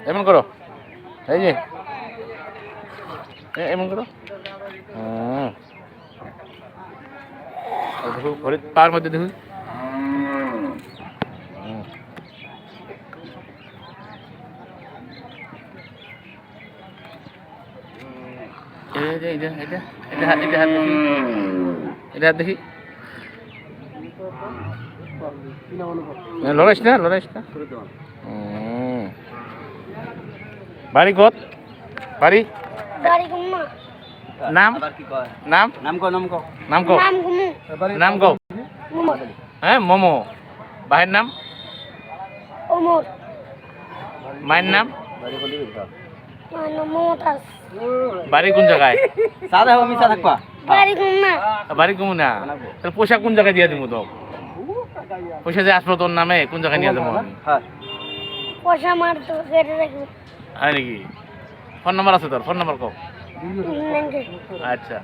এমন করো, এই যে এমন করো। দেখো ঘরের পার মধ্যে দেখুন। এটা হাত দেখি, এটা হাত দেখি। লড়াইস না, লড়াইস না। বাড়ি কত? বাড়ি নাম নাম নাম কো নাম কো নাম কো নাম কো। হ্যাঁ মোমো। ভাইয়ের নাম? মায়ের নাম? বাড়ি কোন জায়গায়? সাদা হবে মিশা থাকবা বাড়ি কমু না, তাহলে পয়সা কোন জায়গায় দিয়ে দিব? তো পয়সা যে আসলো তোর নামে, কোন জায়গায় নিয়ে দেবো? পয়সা মার তো কেটে রাখবো। হয় নাকি? ফোন নাম্বার আছে তোর? ফোন নাম্বার কো। আচ্ছা।